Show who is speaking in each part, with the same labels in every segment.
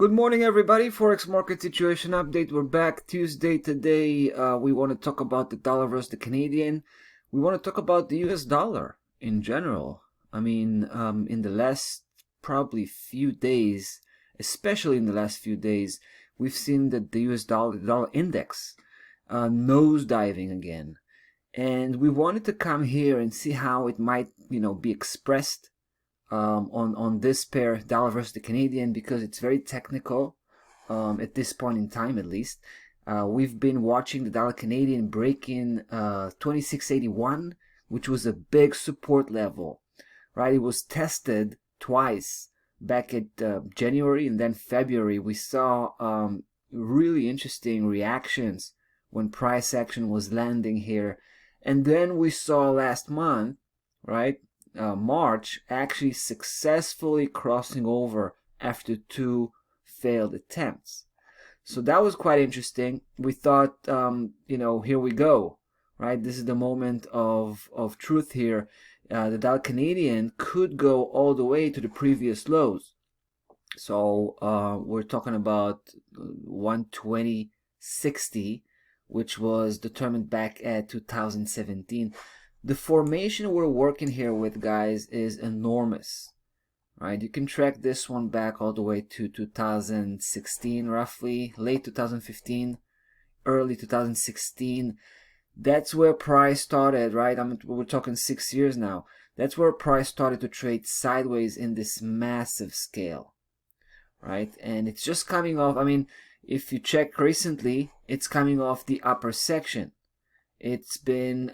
Speaker 1: Good morning, everybody. Forex market situation update. We're back Tuesday today. We want to talk about the dollar versus the Canadian. We want to talk about the US dollar in general. I mean, in the last probably few days, especially in the last few days, we've seen that the US dollar, the dollar index, nosediving again. And we wanted to come here and see how it might, be expressed on this pair, dollar versus the Canadian, because it's very technical at this point in time, at least. We've been watching the dollar Canadian breaking 26.81, which was a big support level, right? It was tested twice back at January and then February. We saw really interesting reactions when price action was landing here. And then we saw last month, right? March actually successfully crossing over after two failed attempts. So that was quite interesting. We thought, here we go, right? This is the moment of truth here. The Dow Canadian could go all the way to the previous lows. So we're talking about 120.60, which was determined back at 2017. The formation we're working here with, guys, is enormous, right? You can track this one back all the way to 2016, roughly, late 2015, early 2016. That's where price started, right? We're talking 6 years now. That's where price started to trade sideways in this massive scale, right? And it's just coming off. I mean, if you check recently, it's coming off the upper section. It's been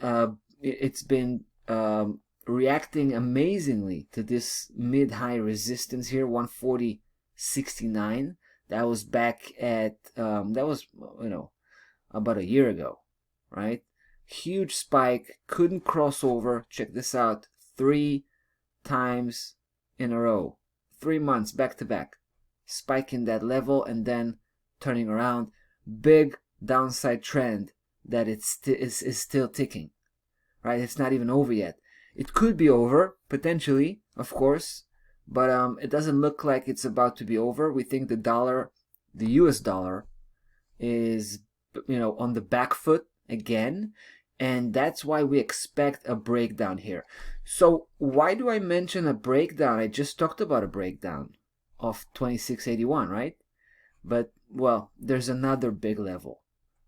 Speaker 1: reacting amazingly to this mid-high resistance here, 140.69. That was back at about a year ago, right? Huge spike, couldn't cross over. Check this out, 3 times in a row, 3 months back to back, spiking that level and then turning around. Big downside trend that is still ticking, right? It's not even over yet. It could be over, potentially, of course, but it doesn't look like it's about to be over. We think the dollar, the US dollar, is, on the back foot again, and that's why we expect a breakdown here. So why do I mention a breakdown? I just talked about a breakdown of 26.81, right? But, well, there's another big level.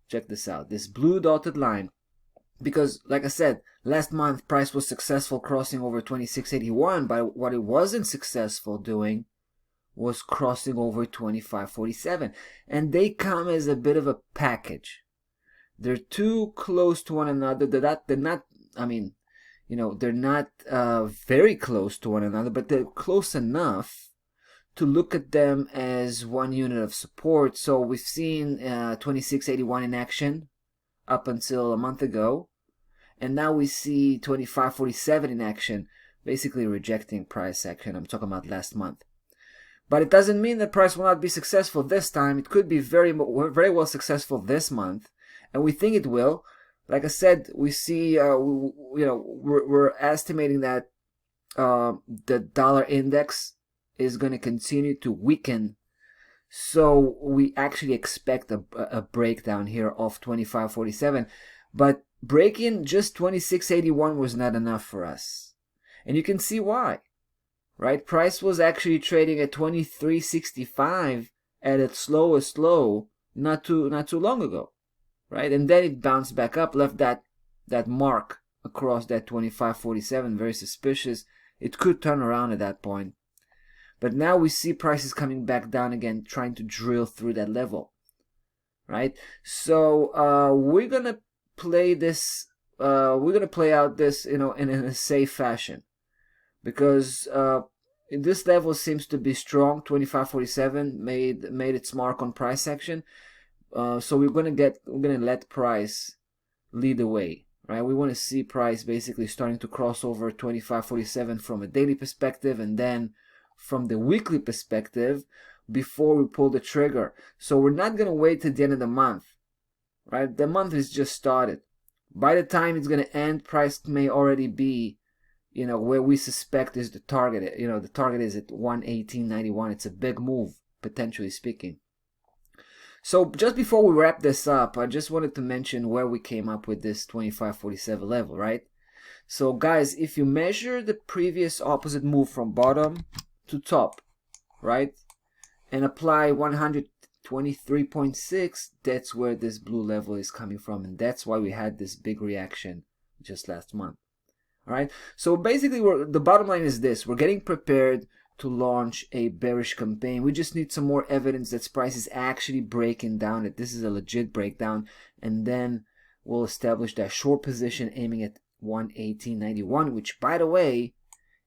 Speaker 1: Check this out, this blue dotted line. Because, like I said, last month price was successful crossing over 26.81, but what it wasn't successful doing was crossing over 25.47. And they come as a bit of a package. They're too close to one another. They're not very close to one another, but they're close enough to look at them as one unit of support. So we've seen 26.81 in action up until a month ago, and now we see 25.47 in action, basically rejecting price action. I'm talking about last month. But it doesn't mean that price will not be successful this time. It could be very well successful this month, and we think it will. Like I said, we see we're estimating that the dollar index is going to continue to weaken. So we actually expect a breakdown here of 25.47. But breaking just 26.81 was not enough for us. And you can see why, right? Price was actually trading at 23.65 at its lowest low not too long ago, right? And then it bounced back up, left that mark across that 25.47, very suspicious. It could turn around at that point. But now we see prices coming back down again, trying to drill through that level, right? So we're gonna play this. We're gonna play out this, in a safe fashion, because this level seems to be strong. 25.47 made its mark on price action. So we're gonna let price lead the way, right? We want to see price basically starting to cross over 25.47 from a daily perspective, and then from the weekly perspective before we pull the trigger. So we're not going to wait till the end of the month, right? The month is just started. By the time it's going to end, price may already be, where we suspect is the target. The target is at 118.91. It's a big move, potentially speaking. So just before we wrap this up, I just wanted to mention where we came up with this 2547 level, right? So guys, if you measure the previous opposite move from bottom to top, right, and apply 123.6, that's where this blue level is coming from, and that's why we had this big reaction just last month. All right, so basically the bottom line is this: we're getting prepared to launch a bearish campaign. We just need some more evidence that price is actually breaking down, that this is a legit breakdown, and then we'll establish that short position aiming at 118.91, which, by the way,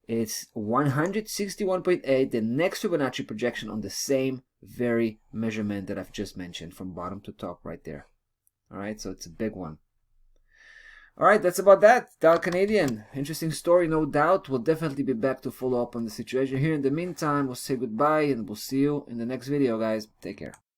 Speaker 1: it's 161.8, the next Fibonacci projection on the same very measurement that I've just mentioned from bottom to top right there. All right, so it's a big one. All right, that's about that. Dow Canadian, interesting story, no doubt. We'll definitely be back to follow up on the situation here. In the meantime, we'll say goodbye and we'll see you in the next video, guys. Take care.